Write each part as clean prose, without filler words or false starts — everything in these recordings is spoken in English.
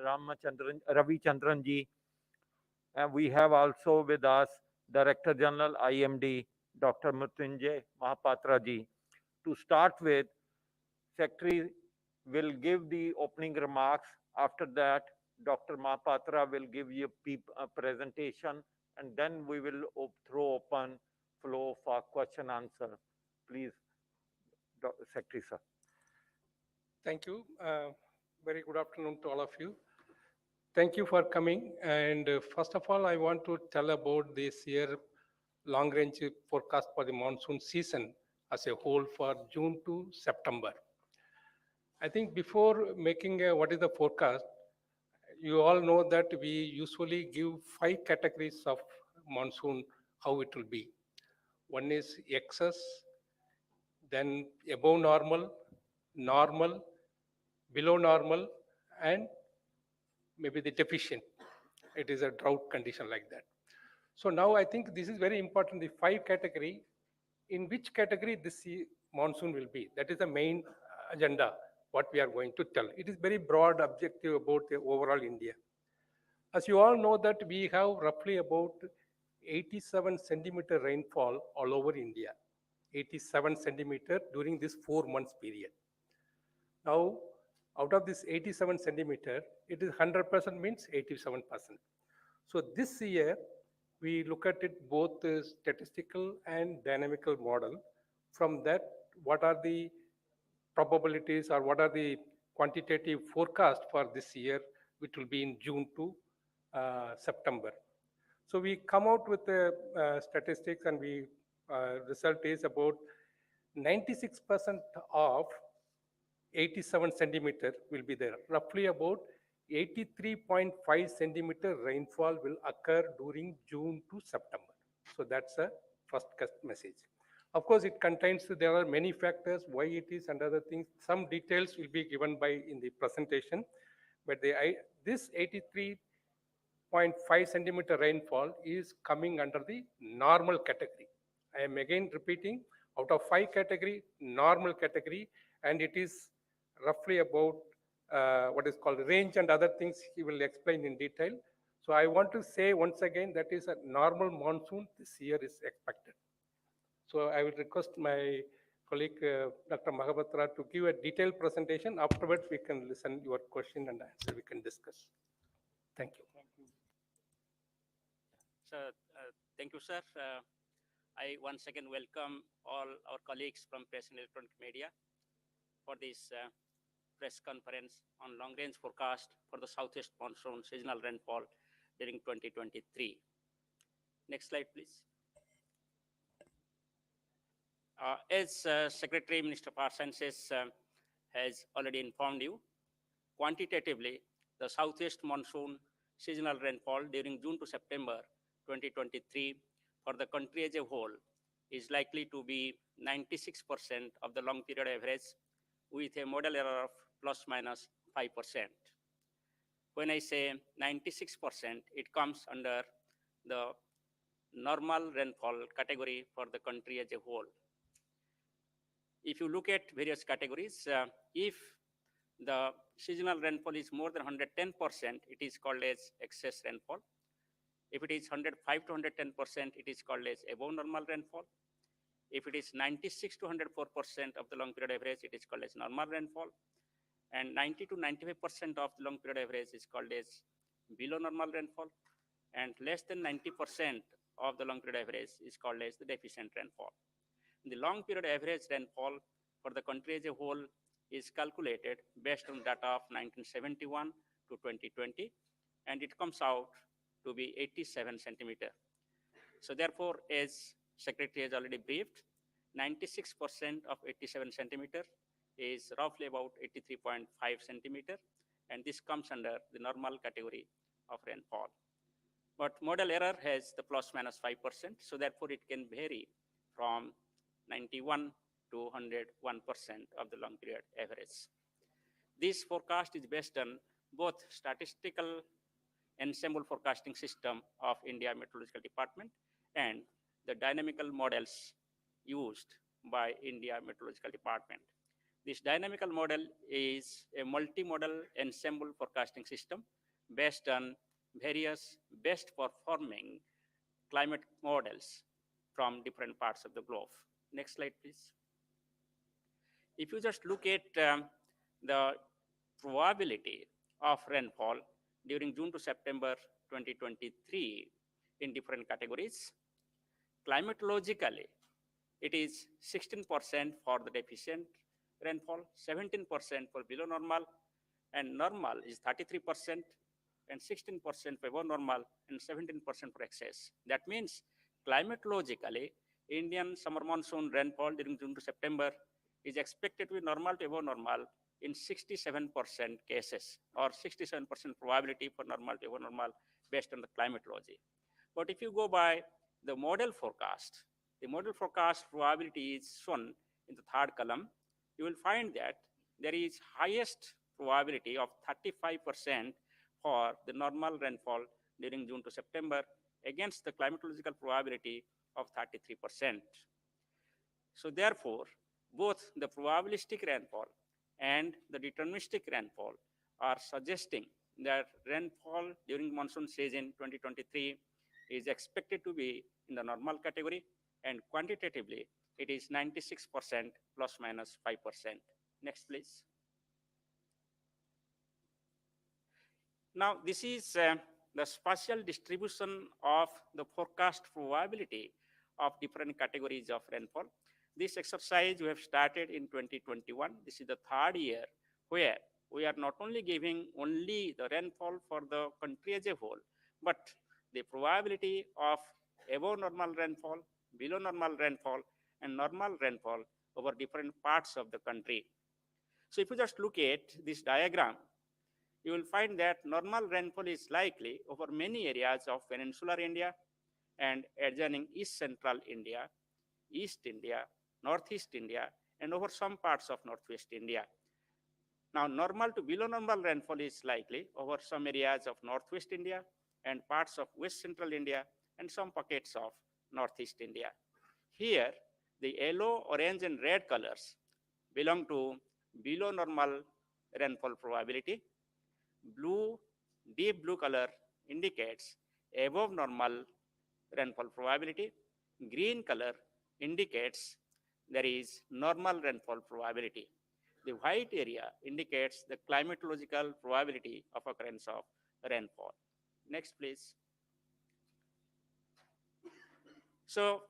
Ravi Chandran ji. And we have also with us Director General IMD, Dr. Mrityunjay Mahapatra ji. To start with, Secretary will give the opening remarks. After that, Dr. Mahapatra will give you a presentation, and then we will throw open flow for question answer. Please, Secretary sir. Thank you. Very good afternoon to all of you. Thank you for coming. And first of all, I want to tell about this year long-range forecast for the monsoon season as a whole for June to September. I think before making what is the forecast, you all know that we usually give 5 categories of monsoon, how it will be. One is excess, then above normal, normal, below normal, and maybe the deficient. It is a drought condition like that. So now I think this is very important, the 5 category, in which category this monsoon will be. That is the main agenda, what we are going to tell. It is very broad objective about the overall India. As you all know that we have roughly about 87 centimeter rainfall all over India, 87 centimeter during this 4 months period. Now, out of this 87 centimeter, it is 100% means 87%. So this year, we look at it both statistical and dynamical model. From that, what are the probabilities or what are the quantitative forecast for this year, which will be in June to September. So we come out with the statistics and we result is about 96% of 87 centimeter will be there. Roughly about 83.5 centimeter rainfall will occur during June to September. So that's a first message. Of course, it contains, there are many factors, why it is and other things. Some details will be given by in the presentation, but this 83.5 centimeter rainfall is coming under the normal category. I am again repeating, out of 5 category, normal category, and it is roughly about what is called range and other things he will explain in detail. So I want to say once again that is a normal monsoon this year is expected. So I will request my colleague Dr. Mahapatra to give a detailed presentation. Afterwards, we can listen your question and answer. We can discuss. Thank you. So, thank you, sir. I once again welcome all our colleagues from press and electronic media for this press conference on long-range forecast for the southeast monsoon seasonal rainfall during 2023. Next slide, please. As Secretary Minister for Sciences has already informed you, quantitatively, the southeast monsoon seasonal rainfall during June to September 2023 for the country as a whole is likely to be 96% of the long period average with a model error of plus minus 5%. When I say 96%, it comes under the normal rainfall category for the country as a whole. If you look at various categories, if the seasonal rainfall is more than 110%, it is called as excess rainfall. If it is 105 to 110%, it is called as above normal rainfall. If it is 96 to 104% of the long period average, it is called as normal rainfall. And 90 to 95% of the long period average is called as below normal rainfall. And less than 90% of the long period average is called as the deficient rainfall. The long period average rainfall for the country as a whole is calculated based on data of 1971 to 2020, and it comes out to be 87 centimeter. So therefore, as Secretary has already briefed, 96% of 87 centimeter is roughly about 83.5 centimeter, and this comes under the normal category of rainfall. But model error has the plus minus 5%, so therefore it can vary from 91 to 101% of the long period average. This forecast is based on both statistical ensemble forecasting system of India Meteorological Department and the dynamical models used by India Meteorological Department. This dynamical model is a multi-model ensemble forecasting system based on various best performing climate models from different parts of the globe. Next slide, please. If you just look at the probability of rainfall during June to September 2023 in different categories, climatologically, it is 16% for the deficient rainfall, 17% for below normal, and normal is 33%, and 16% for above normal, and 17% for excess. That means climatologically, Indian summer monsoon rainfall during June to September is expected to be normal to above normal in 67% cases, or 67% probability for normal to above normal based on the climatology. But if you go by the model forecast, the model forecast probability is shown in the third column. You will find that there is highest probability of 35% for the normal rainfall during June to September against the climatological probability of 33%. So therefore, both the probabilistic rainfall and the deterministic rainfall are suggesting that rainfall during monsoon season 2023 is expected to be in the normal category, and quantitatively it is 96% plus minus 5%. Next, please. Now, this is the spatial distribution of the forecast probability of different categories of rainfall. This exercise we have started in 2021. This is the third year where we are not only giving only the rainfall for the country as a whole, but the probability of above normal rainfall, below normal rainfall, and normal rainfall over different parts of the country. So if you just look at this diagram, you will find that normal rainfall is likely over many areas of peninsular India and adjoining East Central India, East India, Northeast India, and over some parts of Northwest India. Now, normal to below normal rainfall is likely over some areas of Northwest India and parts of West Central India and some pockets of Northeast India. Here, the yellow, orange, and red colors belong to below normal rainfall probability. Blue, deep blue color indicates above normal rainfall probability. Green color indicates there is normal rainfall probability. The white area indicates the climatological probability of occurrence of rainfall. Next, please. So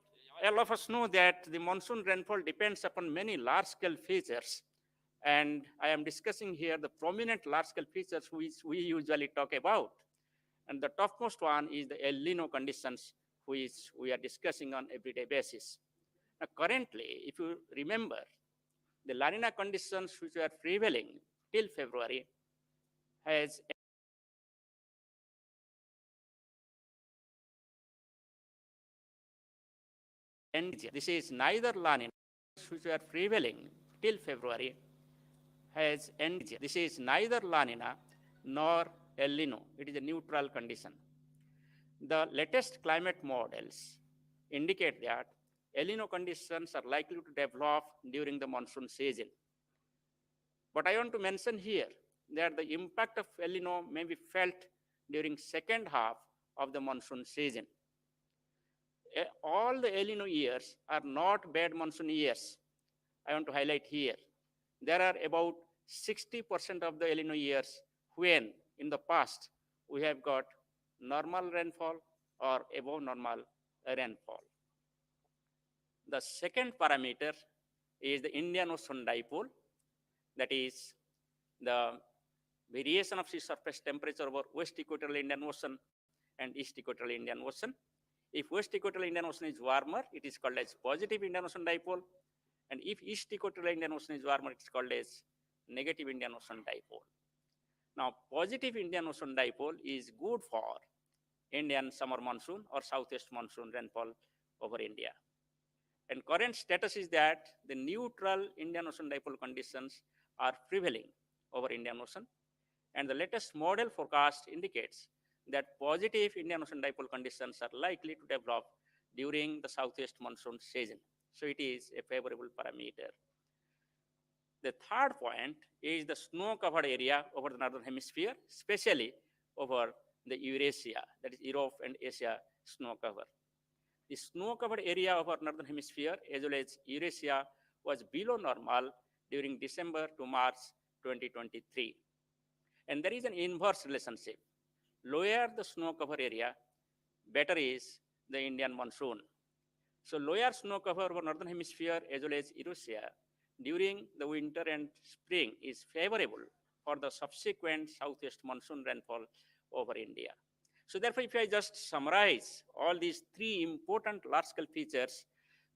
all of us know that the monsoon rainfall depends upon many large-scale features, and I am discussing here the prominent large-scale features which we usually talk about. And the topmost one is the El Nino conditions, which we are discussing on everyday basis. Now, currently, if you remember, the La Nina conditions which were prevailing till February has ended. This is neither La Nina which were prevailing till February has ended. This is neither La Nina nor El Nino. It is a neutral condition. The latest climate models indicate that El Nino conditions are likely to develop during the monsoon season. But I want to mention here that the impact of El Nino may be felt during second half of the monsoon season. All the El Nino years are not bad monsoon years. I want to highlight here. There are about 60% of the El Nino years when in the past we have got normal rainfall or above normal rainfall. The second parameter is the Indian Ocean dipole, that is the variation of sea surface temperature over West Equatorial Indian Ocean and East Equatorial Indian Ocean. If West Equatorial Indian Ocean is warmer, it is called as positive Indian Ocean dipole. And if East Equatorial Indian Ocean is warmer, it's called as negative Indian Ocean dipole. Now, positive Indian Ocean dipole is good for Indian summer monsoon or southwest monsoon rainfall over India. And current status is that the neutral Indian Ocean dipole conditions are prevailing over Indian Ocean. And the latest model forecast indicates that positive Indian Ocean dipole conditions are likely to develop during the southwest monsoon season. So it is a favorable parameter. The third point is the snow-covered area over the northern hemisphere, especially over the Eurasia, that is Europe and Asia snow cover. The snow-covered area of our northern hemisphere, as well as Eurasia, was below normal during December to March 2023. And there is an inverse relationship. Lower the snow cover area, better is the Indian monsoon. So lower snow cover over northern hemisphere as well as Eurasia during the winter and spring is favorable for the subsequent southwest monsoon rainfall over India. So therefore, if I just summarize all these three important large-scale features,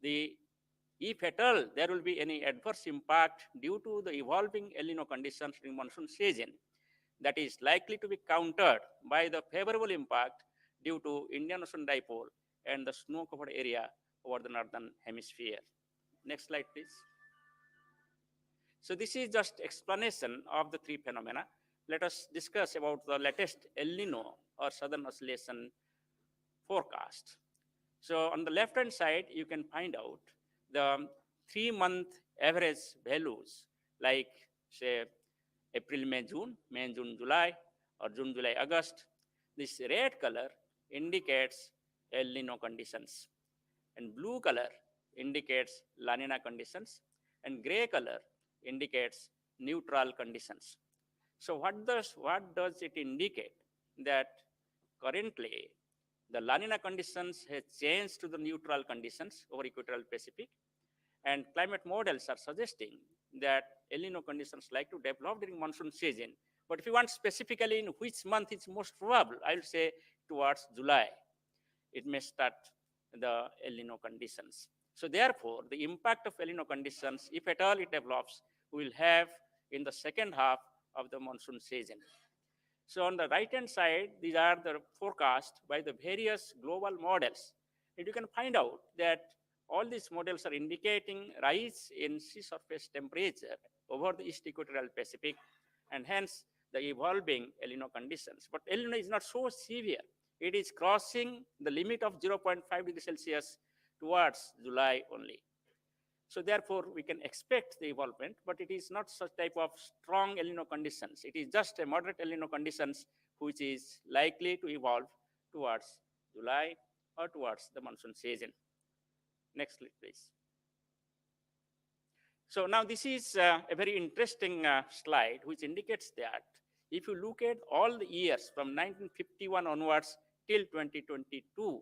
if at all there will be any adverse impact due to the evolving El Nino conditions during monsoon season, that is likely to be countered by the favorable impact due to Indian Ocean dipole and the snow-covered area over the northern hemisphere. Next slide, please. So this is just explanation of the three phenomena. Let us discuss about the latest El Nino or Southern Oscillation forecast. So on the left-hand side, you can find out the 3-month average values like, say, April, May, June, July, or June, July, August. This red color indicates El Nino conditions, and blue color indicates La Nina conditions, and gray color indicates neutral conditions. So what does it indicate? That currently the La Nina conditions has changed to the neutral conditions over equatorial Pacific, and climate models are suggesting that El Nino conditions like to develop during monsoon season. But if you want specifically in which month it's most probable, I will say towards July, it may start the El Nino conditions. So therefore, the impact of El Nino conditions, if at all it develops, we will have in the second half of the monsoon season. So on the right-hand side, these are the forecast by the various global models. And you can find out that all these models are indicating rise in sea surface temperature over the East Equatorial Pacific, and hence the evolving El Nino conditions. But El Nino is not so severe. It is crossing the limit of 0.5 degrees Celsius towards July only. So therefore, we can expect the evolvement, but it is not such type of strong El Nino conditions. It is just a moderate El Nino conditions, which is likely to evolve towards July or towards the monsoon season. Next slide, please. So now this is a very interesting slide, which indicates that if you look at all the years from 1951 onwards till 2022,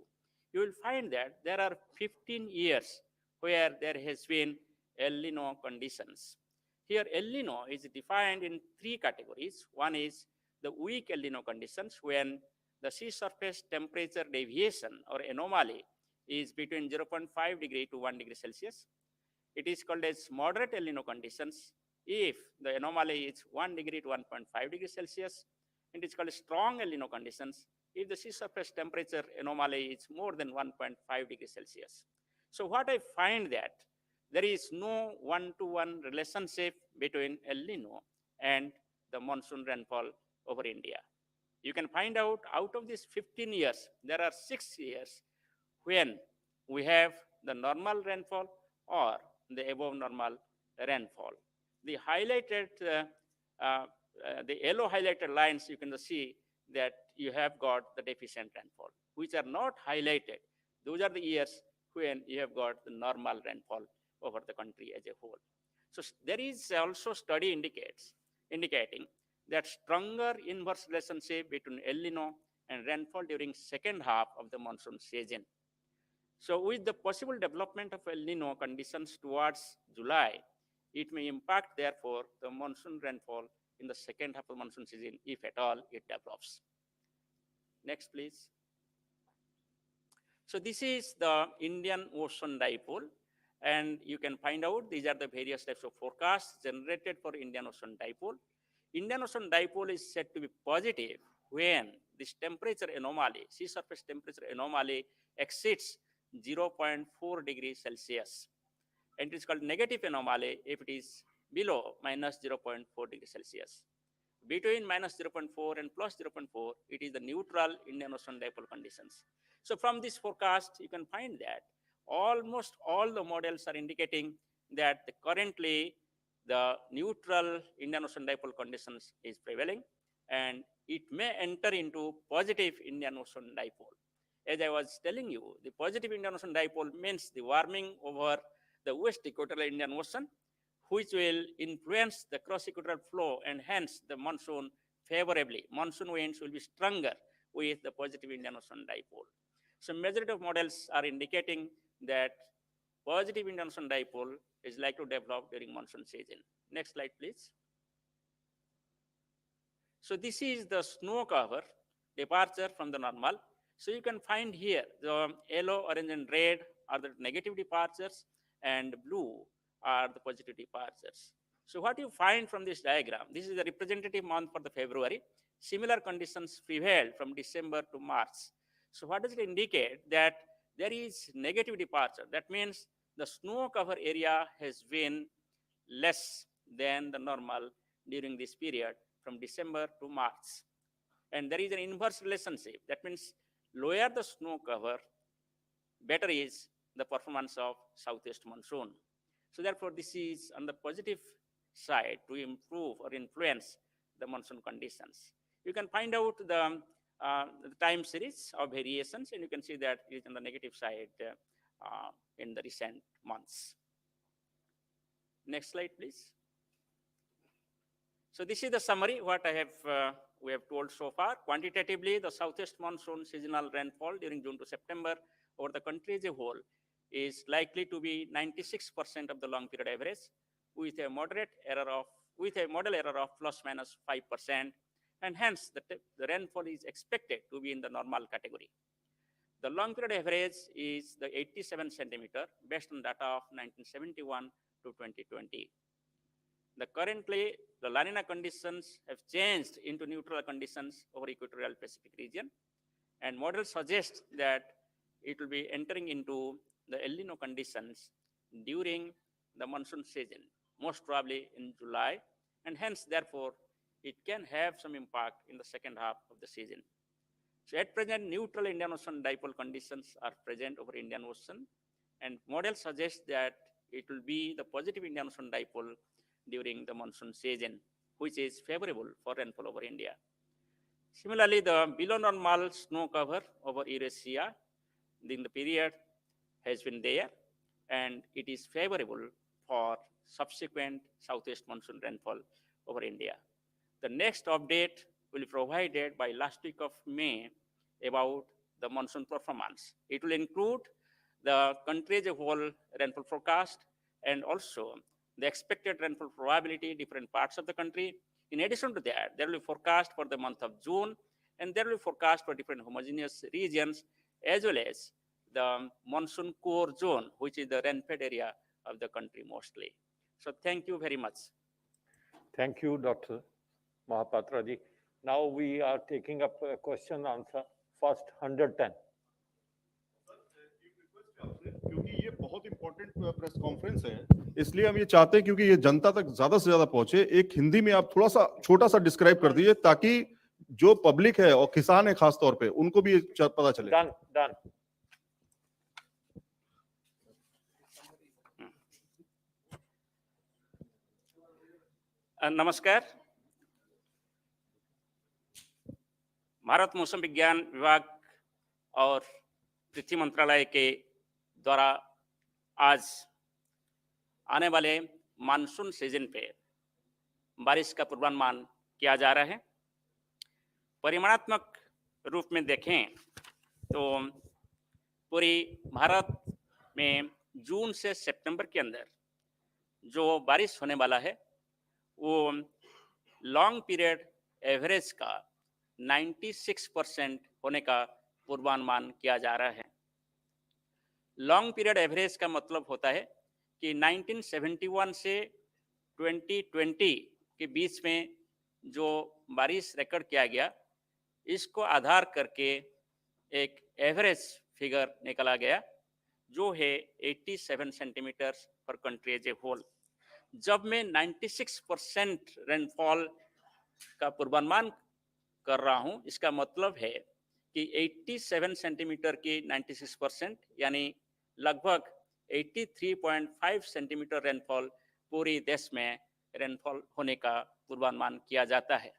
you will find that there are 15 years where there has been El Nino conditions. Here, El Nino is defined in three categories. One is the weak El Nino conditions, when the sea surface temperature deviation or anomaly is between 0.5 degree to 1 degree Celsius. It is called as moderate El Nino conditions if the anomaly is 1 degree to 1.5 degrees Celsius. It is called strong El Nino conditions if the sea surface temperature anomaly is more than 1.5 degrees Celsius. So what I find that there is no one-to-one relationship between El Nino and the monsoon rainfall over India. You can find out of these 15 years, there are 6 years when we have the normal rainfall or the above normal rainfall. The highlighted, the yellow highlighted lines, you can see that you have got the deficient rainfall, which are not highlighted. Those are the years when you have got the normal rainfall over the country as a whole. So there is also study indicating that stronger inverse relationship between El Nino and rainfall during second half of the monsoon season. So with the possible development of El Nino conditions towards July, it may impact, therefore, the monsoon rainfall in the second half of the monsoon season, if at all it develops. Next, please. So this is the Indian Ocean dipole, and you can find out these are the various types of forecasts generated for Indian Ocean dipole. Indian Ocean dipole is said to be positive when this temperature anomaly, sea surface temperature anomaly, exceeds 0.4 degrees Celsius. And it is called negative anomaly if it is below minus 0.4 degrees Celsius. Between minus 0.4 and plus 0.4, it is the neutral Indian Ocean dipole conditions. So from this forecast, you can find that almost all the models are indicating that currently the neutral Indian Ocean dipole conditions is prevailing, and it may enter into positive Indian Ocean dipole. As I was telling you, the positive Indian Ocean dipole means the warming over the west equatorial Indian Ocean, which will influence the cross-equatorial flow and hence the monsoon favorably. Monsoon winds will be stronger with the positive Indian Ocean dipole. So majority of models are indicating that positive Indian Ocean dipole is likely to develop during monsoon season. Next slide, please. So this is the snow cover departure from the normal. So you can find here the yellow, orange, and red are the negative departures, and blue are the positive departures. So what you find from this diagram, this is the representative month for the February. Similar conditions prevailed from December to March. So what does it indicate? That there is negative departure. That means the snow cover area has been less than the normal during this period from December to March. And there is an inverse relationship. That means lower the snow cover, better is the performance of southeast monsoon. So therefore, this is on the positive side to improve or influence the monsoon conditions. You can find out the time series of variations, and you can see that it is on the negative side in the recent months. Next slide, please. So this is the summary what I have we have told so far. Quantitatively, the southeast monsoon seasonal rainfall during June to September over the country as a whole is likely to be 96% of the long period average, with a moderate error of model error of plus minus 5%, and hence the rainfall is expected to be in the normal category. The long period average is the 87 centimeter based on data of 1971 to 2020. Currently, the La Nina conditions have changed into neutral conditions over equatorial Pacific region, and models suggest that it will be entering into the El Nino conditions during the monsoon season, most probably in July, and hence, therefore, it can have some impact in the second half of the season. So at present, neutral Indian Ocean dipole conditions are present over Indian Ocean, and models suggest that it will be the positive Indian Ocean dipole during the monsoon season, which is favorable for rainfall over India. Similarly, the below normal snow cover over Eurasia in the period has been there, and it is favorable for subsequent southeast monsoon rainfall over India. The next update will be provided by last week of May about the monsoon performance. It will include the country as a whole rainfall forecast and also the expected rainfall probability in different parts of the country. In addition to that, there will be forecast for the month of June, and there will be forecast for different homogeneous regions, as well as the monsoon core zone, which is the rain-fed area of the country mostly. So thank you very much. Thank you, Dr. Mahapatra ji. Now we are taking up a question answer. First 110. क्योंकि ये बहुत important press conference है, इसलिए हम ये चाहते हैं क्योंकि ये जनता तक ज्यादा से ज्यादा पहुंचे, एक हिंदी में आप थोड़ा सा छोटा सा डिस्क्राइब कर दीजिए ताकि जो पब्लिक है और किसान है खास तौर पे उनको भी पता चले. Done. नमस्कार. भारत मौसम विज्ञान विभाग और पृथ्वी मंत्रालय के द्वारा आज आने वाले मानसून सीजन पे बारिश का पूर्वानुमान किया जा रहा है. परिमाणात्मक रूप में देखें तो पूरी भारत में जून से सितंबर के अंदर जो बारिश होने वाला है वो लॉन्ग पीरियड एवरेज का 96% होने का पूर्वानुमान किया जा रहा है. लॉन्ग पीरियड एवरेज का मतलब होता है कि 1971 से 2020 के बीच में जो बारिश रिकॉर्ड किया गया, इसको आधार करके एक एवरेज फिगर निकाला गया जो है 87 सेंटीमीटर पर कंट्री एज ए होल. जब मैं 96% रेनफॉल का पूर्वानुमान कर रहा हूं, इसका मतलब है कि 87 सेंटीमीटर की 96% यानी लगभग 83.5 सेंटीमीटर रेनफॉल पूरी देश में रेनफॉल होने का पूर्वानुमान किया जाता है.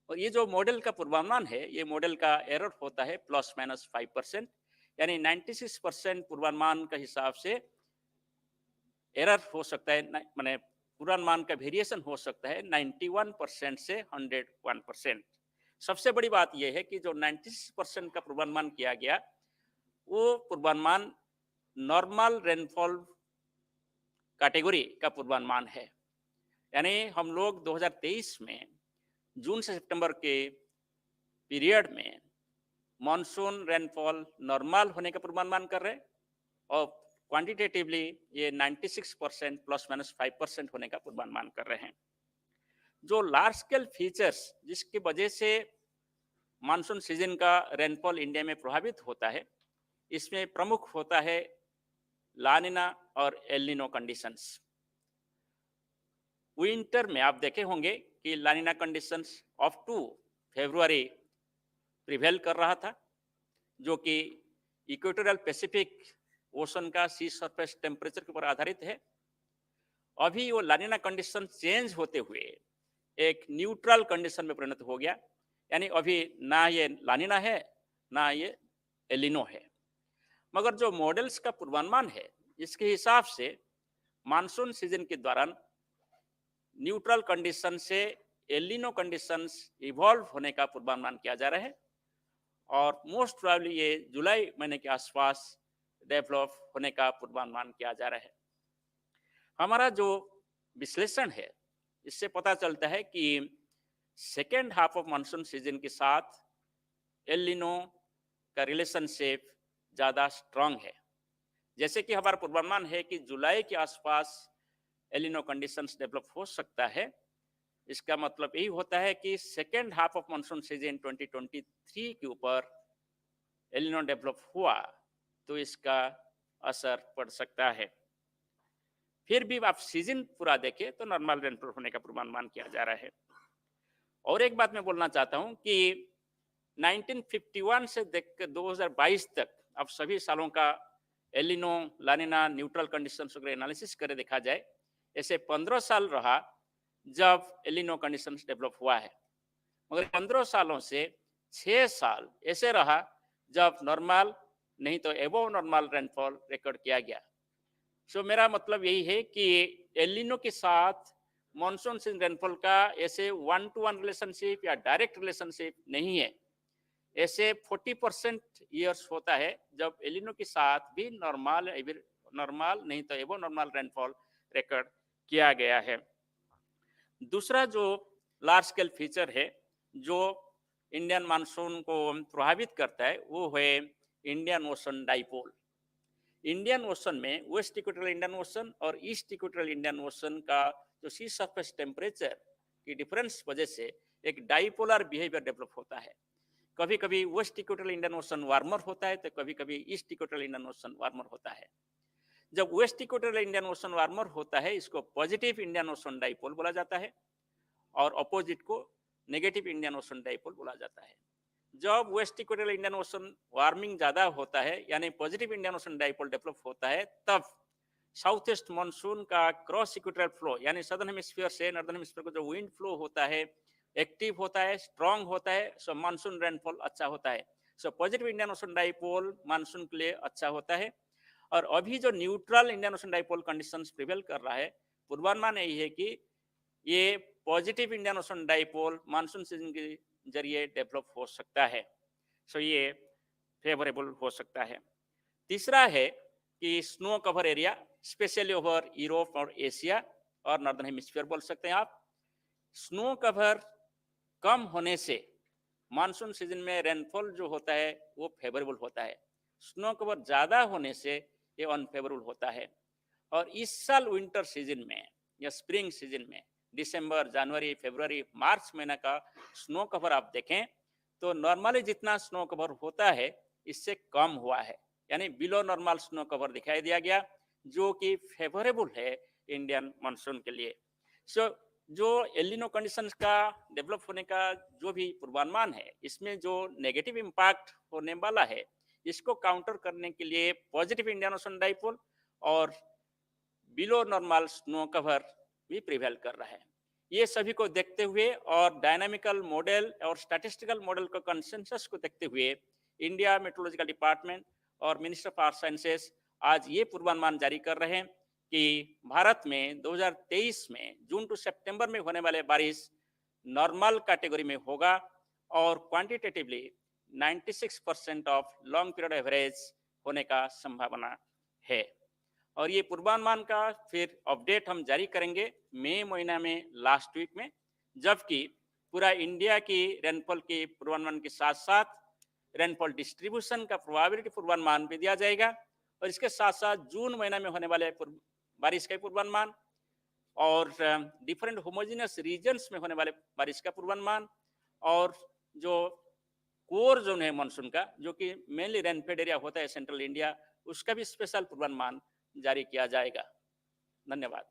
और ये जो मॉडल का पूर्वानुमान है, ये मॉडल का एरर होता है ±5%, यानी 96% पूर्वानुमान के हिसाब से एरर हो सकता है, माने पूर्वानुमान का वेरिएशन हो सकता है 91% से 101%। सबसे बड़ी बात यह है कि जो 96% का पूर्वानुमान किया गया, वो पूर्वानुमान नॉर्मल रेनफॉल कैटेगरी का पूर्वानुमान है। यानी हम लोग 2023 में जून से सितंबर के पीरियड में मॉनसून रेनफॉल नॉर्मल होने का पूर्वानुमान कर रहे हैं, और क्वांटिटेटिवली ये 96% ±5% होने का पूर्वानुमान कर रहे हैं। जो लार्ज स्केल फीचर्स जिसकी वजह से मानसून सीजन का रेनफॉल इंडिया में प्रभावित होता है, इसमें प्रमुख होता है लानिना और एल नीनो कंडीशंस। विंटर में आप देखे होंगे कि लानिना कंडीशंस अप टू फरवरी प्रिवेल कर रहा था, जो कि इक्वेटोरियल पैसिफिक ओशन का सी सरफेस टेम्परेचर के ऊपर आधारित है। अभी वो लानिना कंडीशन चेंज होते हुए एक न्यूट्रल कंडीशन में परिणत हो गया, यानी अभी ना ये लानिना है ना ये एलिनो है। मगर जो मॉडल्स का पूर्वानुमान है, इसके हिसाब से मानसून सीजन के दौरान न्यूट्रल कंडीशन से एलिनो कंडीशंस इवॉल्व होने का पूर्वानुमान किया जा रहा है, और मोस्ट प्रोबेबली ये जुलाई महीने के आसपास डेवलप होने का पूर्वानुमान किया जा रहा है। हमारा जो विश्लेषण है, इससे पता चलता है कि second half of monsoon season के साथ एल नीनो का रिलेशनशिप ज़्यादा स्ट्रांग है। जैसे कि हमारा पूर्वानुमान है कि जुलाई के आसपास एल नीनो कंडीशंस डेवलप हो सकता है। इसका मतलब यही होता है कि second half of monsoon season 2023 के ऊपर एल नीनो डेवलप हुआ तो इसका असर पड़ सकता है। फिर भी आप सीजन पूरा देखें तो नॉर्मल रेनफॉल होने का पूर्वानुमान किया जा रहा है। और एक बात मैं बोलना चाहता हूं कि 1951 से देख 2022 तक अब सभी सालों का एल नीनो, लानिना, न्यूट्रल कंडीशंस वगैरह एनालिसिस करे देखा जाए, ऐसे 15 साल रहा जब एल नीनो कंडीशंस डेवलप हुआ है। मगर 15 सालों से 6 साल ऐसे रहा जब नॉर्मल नहीं तो एबो नॉर्मल रेनफॉल रिकॉर्ड किया गया। सो मेरा मतलब यही है कि एल नीनो के साथ मॉनसून सीजन रेनफॉल का ऐसे 1-to-1 रिलेशनशिप या डायरेक्ट रिलेशनशिप नहीं है। ऐसे 40% ईयर्स होता है जब एल नीनो के साथ भी नॉर्मल नहीं तो एबो नॉर्मल रेनफॉल रिकॉर्ड किया गया है। दूसरा जो लार्ज स्केल फीचर है जो इंडियन मानसून को प्रभावित करता है, वो है Indian ocean dipole. Indian ocean में वेस्ट इक्वेटोरियल इंडियन ओशन और ईस्ट इक्वेटोरियल इंडियन ओशन का जो सी सरफेस टेम्परेचर की डिफरेंस वजह से एक डाइपोलर बिहेवियर डेवलप होता है। कभी कभी west equatorial Indian ocean warmer होता है तो कभी कभी east equatorial Indian ocean warmer होता है। जब west equatorial Indian ocean warmer होता है, इसको पॉजिटिव इंडियन ओशन डाइपोल बोला जाता है, और अपोजिट को नेगेटिव इंडियन ओशन डाइपोल बोला जाता है। जब west equatorial Indian ocean warming ज़्यादा होता है, यानी positive Indian ocean dipole develop होता है, तब साउथ ईस्ट मानसून का क्रॉस इक्वेटोरियल फ्लो यानी सदर्न हेमिस्फीयर से नॉर्दर्न हेमिस्फीयर को जो विंड फ्लो होता है, एक्टिव होता है, स्ट्रांग होता है, सो मानसून रेनफॉल अच्छा होता है। So positive Indian ocean dipole monsoon के लिए अच्छा होता है। और अभी जो neutral Indian ocean dipole conditions prevail कर रहा है, पूर्वानुमान यही है कि ये positive Indian ocean dipole monsoon season के जरिए डेवलप हो सकता है। सो ये फेवरेबल हो सकता है। तीसरा है कि snow cover area, specially over Europe और एशिया और नॉर्दर्न हेमिस्फीयर बोल सकते हैं आप। स्नो कवर कम होने से मानसून सीजन में रेनफॉल जो होता है वो फेवरेबल होता है। स्नो कवर ज़्यादा होने से ये अनफेवरेबल होता है। और इस साल विंटर सीजन में या स्प्रिंग सीजन में दिसंबर, जनवरी, फरवरी, मार्च महीना का स्नो कवर आप देखें तो नॉर्मली जितना स्नो कवर होता है इससे कम हुआ है, यानी बिलो नॉर्मल स्नो कवर दिखाई दिया गया, जो कि फेवरेबल है इंडियन मानसून के लिए। सो जो एल नीनो कंडीशंस का डेवलप होने का जो भी पूर्वानुमान है, इसमें जो नेगेटिव इम्पैक्ट होने वाला है, इसको काउंटर करने के लिए पॉजिटिव इंडियन ओशन डाइपोल और बिलो नॉर्मल स्नो कवर भी प्रिवेल कर रहा है। ये सभी को देखते हुए और डायनामिकल मॉडल और स्टैटिस्टिकल मॉडल का कंसेंसस को देखते हुए इंडिया मेट्रोलॉजिकल डिपार्टमेंट और मिनिस्टर ऑफ आर्थ साइंसेस आज ये पूर्वानुमान जारी कर रहे हैं कि भारत में 2023 में जून टू सितंबर में होने वाले बारिश नॉर्मल कैटेगरी में होगा और quantitatively 96% of long period average होने का संभावना है। और ये पूर्वानुमान का फिर अपडेट हम जारी करेंगे मई महीना में लास्ट वीक में, जबकि पूरा इंडिया की रेनफॉल के पूर्वानुमान के साथ साथ रेनफॉल डिस्ट्रीब्यूशन का प्रोबेबिलिटी पूर्वानुमान भी दिया जाएगा और इसके साथ साथ जून महीना में होने वाले बारिश का पूर्वानुमान और डिफरेंट होमोजेनियस रीजन्स में होने वाले बारिश का पूर्वानुमान और जो कोर जोन है मानसून का, जो कि मेनली रेनफेड एरिया होता है सेंट्रल इंडिया, उसका भी स्पेशल पूर्वानुमान जारी किया जाएगा। धन्यवाद।